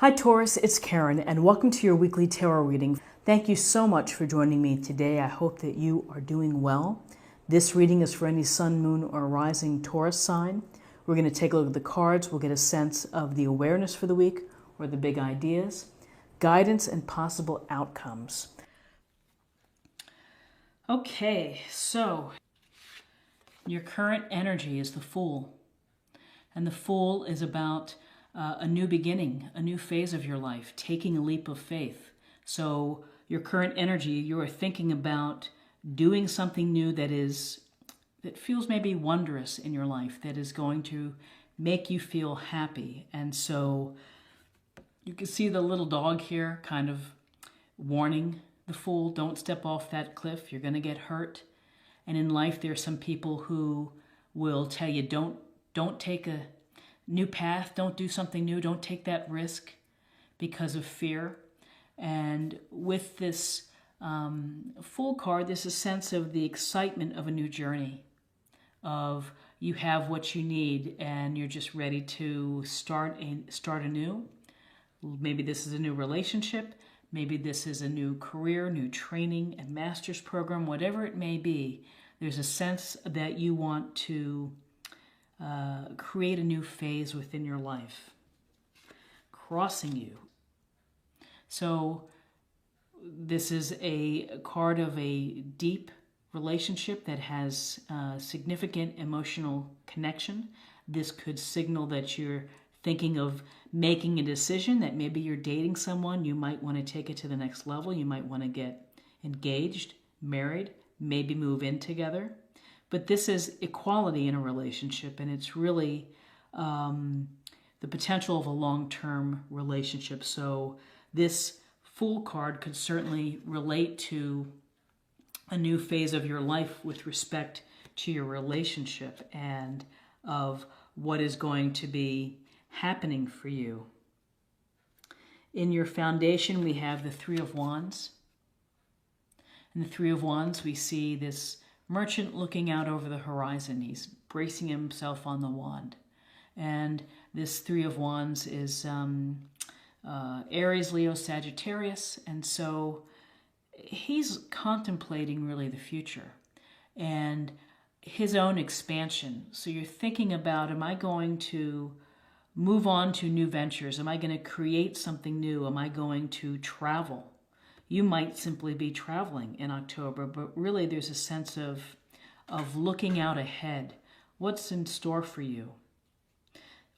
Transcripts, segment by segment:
Hi Taurus, it's Karen and welcome to your weekly tarot reading. Thank you so much for joining me today. I hope that you are doing well. This reading is for any sun, moon, or rising Taurus sign. We're going to take a look at the cards. We'll get a sense of the awareness for the week or the big ideas, guidance, and possible outcomes. Okay, so your current energy is the Fool. And the Fool is about a new beginning, a new phase of your life, taking a leap of faith. So your current energy, you are thinking about doing something new that feels maybe wondrous in your life, that is going to make you feel happy. And so you can see the little dog here kind of warning the Fool, don't step off that cliff, you're going to get hurt. And in life, there are some people who will tell you, don't take a new path, don't do something new, don't take that risk because of fear. And with this Fool card, there's a sense of the excitement of a new journey, of you have what you need and you're just ready to start anew. Maybe this is a new relationship, maybe this is a new career, new training, a master's program, whatever it may be. There's a sense that you want to create a new phase within your life, crossing you. So this is a card of a deep relationship that has significant emotional connection. This could signal that you're thinking of making a decision, that maybe you're dating someone, you might want to take it to the next level, you might want to get engaged, married, maybe move in together. But this is equality in a relationship, and it's really the potential of a long-term relationship. So this Fool card could certainly relate to a new phase of your life with respect to your relationship and of what is going to be happening for you. In your foundation, we have the Three of Wands. In the Three of Wands, we see this merchant looking out over the horizon. He's bracing himself on the wand. And this Three of Wands is Aries, Leo, Sagittarius. And so he's contemplating really the future and his own expansion. So you're thinking about, am I going to move on to new ventures? Am I going to create something new? Am I going to travel? You might simply be traveling in October, but really there's a sense of looking out ahead. What's in store for you?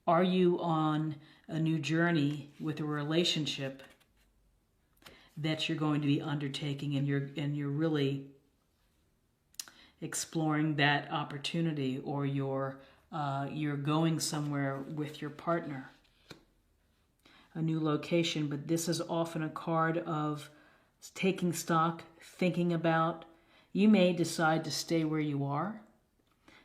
Are you on a new journey with a relationship that you're going to be undertaking, and you're really exploring that opportunity, or you're going somewhere with your partner, a new location? But this is often a card of taking stock, thinking about. You may decide to stay where you are,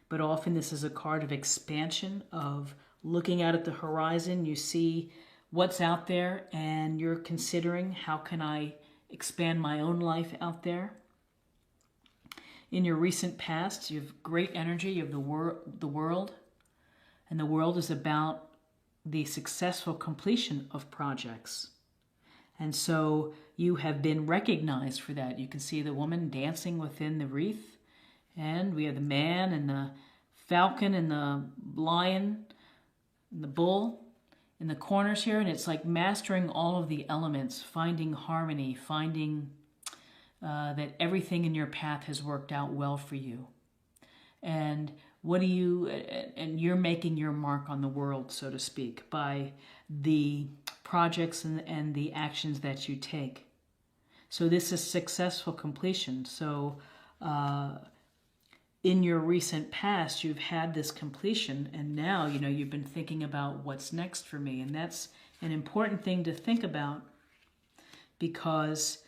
but often this is a card of expansion, of looking out at the horizon. You see what's out there and you're considering, how can I expand my own life out there? In your recent past, you have great energy. You have the world, and the world is about the successful completion of projects. And so you have been recognized for that. You can see the woman dancing within the wreath. And we have the man and the falcon and the lion and the bull in the corners here. And it's like mastering all of the elements, finding harmony, finding that everything in your path has worked out well for you. And and you're making your mark on the world, so to speak, by the projects and the actions that you take. So this is successful completion. So in your recent past, you've had this completion, and now you've been thinking about what's next for me. And that's an important thing to think about, because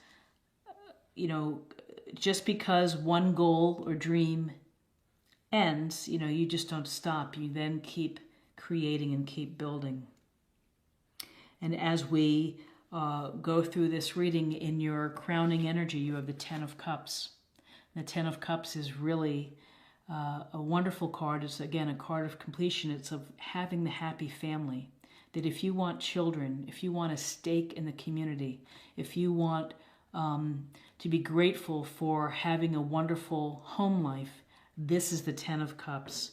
just because one goal or dream ends, you just don't stop. You then keep creating and keep building. And as we go through this reading, in your crowning energy, you have the Ten of Cups. The Ten of Cups is really a wonderful card. It's, again, a card of completion. It's of having the happy family, that if you want children, if you want a stake in the community, if you want to be grateful for having a wonderful home life, this is the Ten of Cups.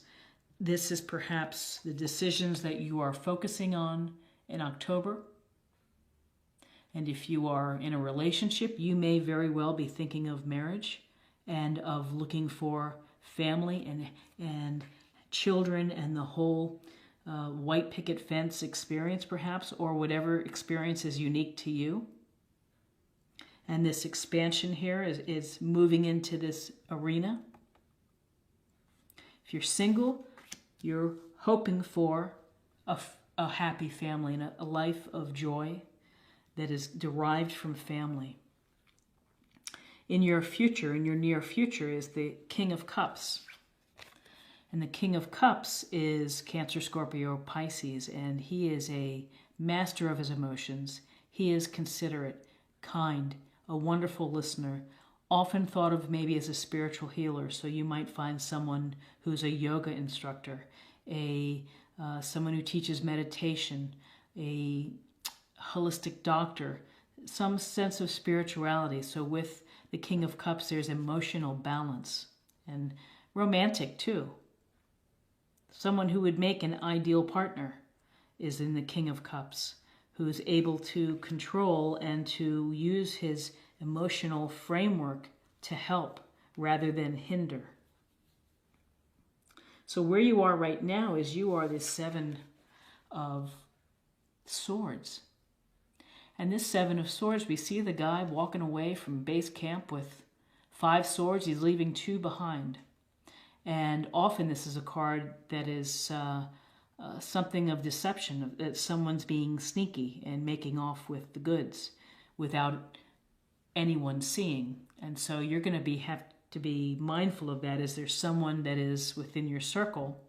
This is perhaps the decisions that you are focusing on in October. And if you are in a relationship, you may very well be thinking of marriage and of looking for family and children and the whole white picket fence experience perhaps, or whatever experience is unique to you. And this expansion here is moving into this arena. If you're single, you're hoping for a happy family and a life of joy that is derived from family. In your future, in your near future, is the King of Cups. And the King of Cups is Cancer, Scorpio, Pisces, and he is a master of his emotions. He is considerate, kind, a wonderful listener, often thought of maybe as a spiritual healer. So you might find someone who's a yoga instructor, someone who teaches meditation, a holistic doctor, some sense of spirituality. So with the King of Cups, there's emotional balance and romantic too. Someone who would make an ideal partner is in the King of Cups, who is able to control and to use his emotional framework to help rather than hinder. So where you are right now is you are the Seven of Swords. And this Seven of Swords, we see the guy walking away from base camp with 5 swords. He's leaving 2 behind. And often this is a card that is something of deception, that someone's being sneaky and making off with the goods without anyone seeing. And so you're going to have to be mindful of that. Is there someone that is within your circle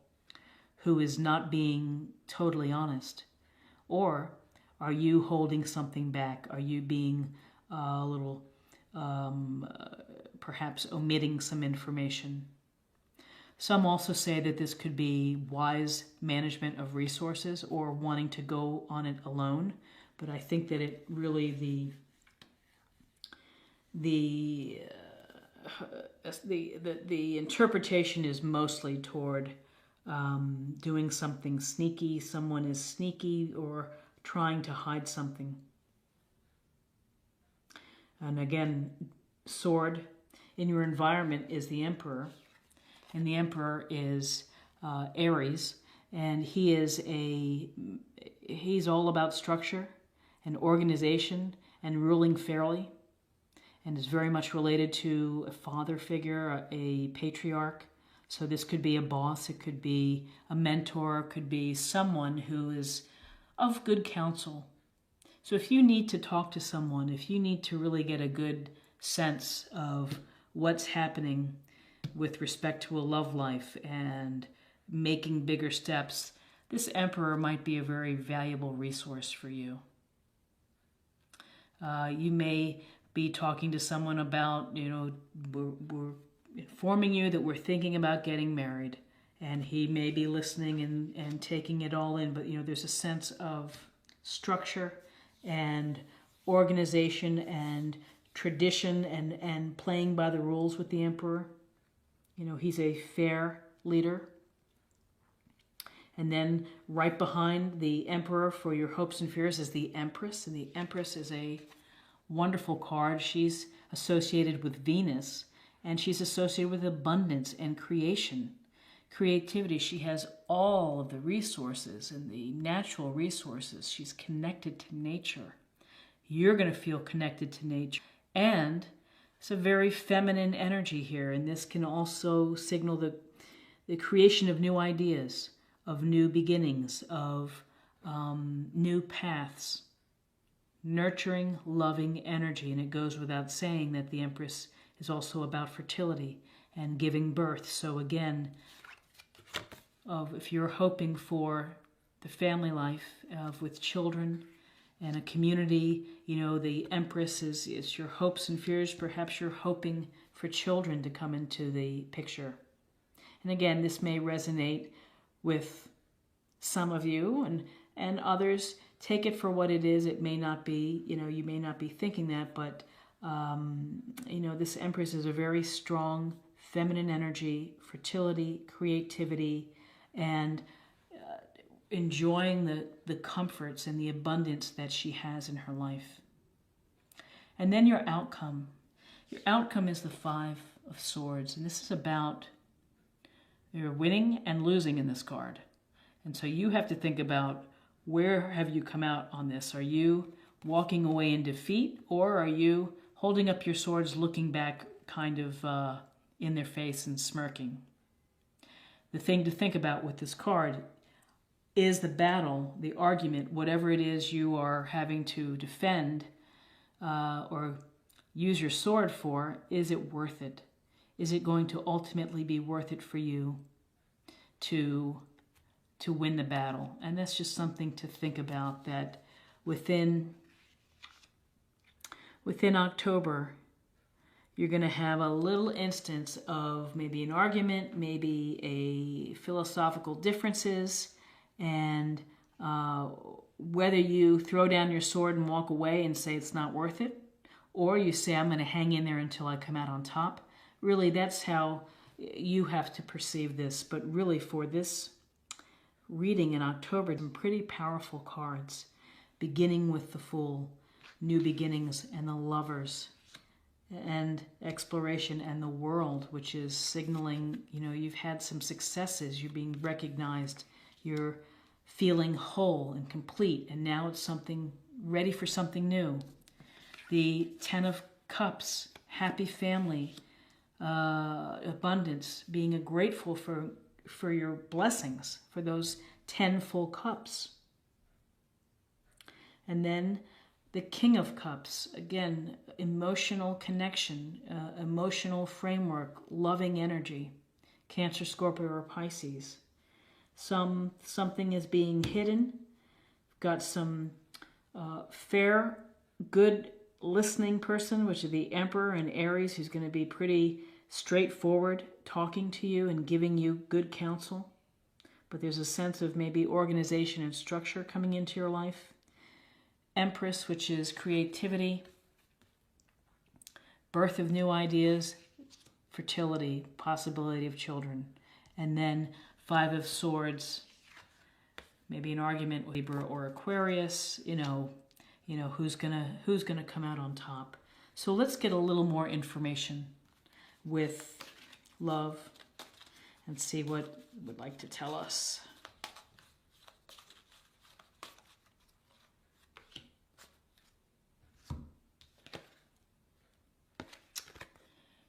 who is not being totally honest? Or are you holding something back? Are you being a little, perhaps omitting some information? Some also say that this could be wise management of resources or wanting to go on it alone. But I think that it really, the interpretation is mostly toward doing something sneaky. Someone is sneaky or trying to hide something. And again, sword in your environment is the Emperor. And the Emperor is Aries, and he's all about structure and organization and ruling fairly, and is very much related to a father figure, a patriarch. So this could be a boss, it could be a mentor, it could be someone who is of good counsel. So if you need to talk to someone, if you need to really get a good sense of what's happening with respect to a love life and making bigger steps, this Emperor might be a very valuable resource for you. You may be talking to someone about, we're informing you that we're thinking about getting married, and he may be listening and taking it all in, but there's a sense of structure and organization and tradition and playing by the rules with the Emperor. He's a fair leader. And then right behind the Emperor for your hopes and fears is the Empress. And the Empress is a wonderful card. She's associated with Venus, and she's associated with abundance and creation, creativity. She has all of the resources and the natural resources. She's connected to nature. You're going to feel connected to nature. And it's a very feminine energy here, and this can also signal the creation of new ideas, of new beginnings, of new paths, nurturing, loving energy. And it goes without saying that the Empress is also about fertility and giving birth. So again, if you're hoping for the family life with children and a community, the Empress is your hopes and fears. Perhaps you're hoping for children to come into the picture. And again, this may resonate with some of you, and others take it for what it is. It may not be, you may not be thinking that, but, this Empress is a very strong feminine energy, fertility, creativity, and enjoying the comforts and the abundance that she has in her life. And then your outcome. Your outcome is the Five of Swords, and this is about you're winning and losing in this card. And so you have to think about, where have you come out on this? Are you walking away in defeat, or are you holding up your swords, looking back kind of in their face and smirking? The thing to think about with this card is the battle, the argument, whatever it is you are having to defend or use your sword for, is it worth it? Is it going to ultimately be worth it for you to win the battle? And that's just something to think about, that within October, you're going to have a little instance of maybe an argument, maybe a philosophical differences, and whether you throw down your sword and walk away and say it's not worth it, or you say, I'm going to hang in there until I come out on top. Really, that's how you have to perceive this. But really, for this reading in October, some pretty powerful cards, beginning with the Fool, new beginnings, and the Lovers, and exploration, and the World, which is signaling, you've had some successes, you're being recognized, you're feeling whole and complete, and now it's something ready for something new. The Ten of Cups, happy family, abundance, being grateful for your blessings, for those 10 full cups. And then the King of Cups, again, emotional connection, emotional framework, loving energy, Cancer, Scorpio, or Pisces. Something is being hidden. Got some fair, good listening person, which is the Emperor and Aries, who's going to be pretty straightforward, talking to you and giving you good counsel. But there's a sense of maybe organization and structure coming into your life. Empress, which is creativity, birth of new ideas, fertility, possibility of children. And then Five of Swords, maybe an argument with Libra or Aquarius, who's gonna come out on top. So let's get a little more information with love and see what it would like to tell us.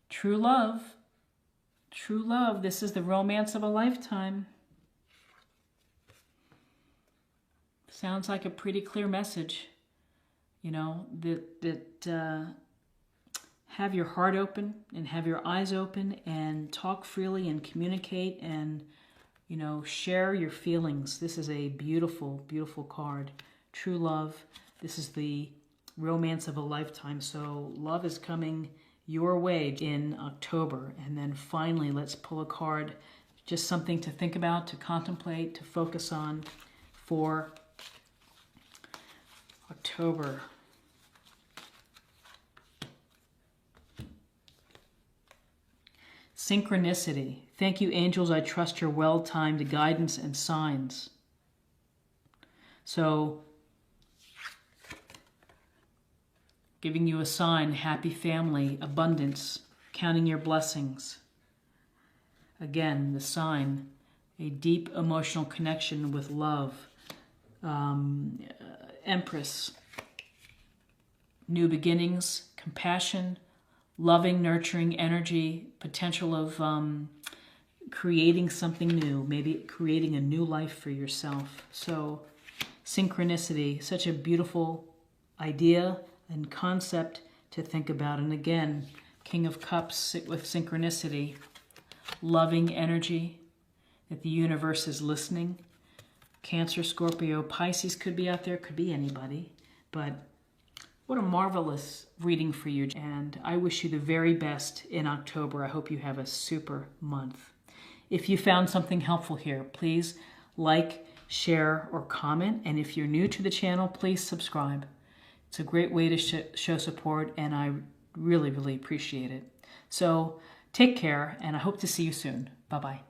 True love. True love. This is the romance of a lifetime. Sounds like a pretty clear message. That have your heart open and have your eyes open and talk freely and communicate and, share your feelings. This is a beautiful, beautiful card. True love. This is the romance of a lifetime. So love is coming your way in October. And then finally, let's pull a card, just something to think about, to contemplate, to focus on for October. Synchronicity. Thank you, angels. I trust your well-timed guidance and signs. So, giving you a sign, happy family, abundance, counting your blessings. Again, the sign, a deep emotional connection with love. Empress, new beginnings, compassion, loving, nurturing energy, potential of creating something new, maybe creating a new life for yourself. So synchronicity, such a beautiful idea and concept to think about. And again, King of Cups with synchronicity, loving energy, that the universe is listening. Cancer, Scorpio, Pisces could be out there, could be anybody. But what a marvelous reading for you. And I wish you the very best in October. I hope you have a super month. If you found something helpful here, please like share, or comment. And if you're new to the channel, please subscribe. It's a great way to show support, and I really, really appreciate it. So take care, and I hope to see you soon. Bye-bye.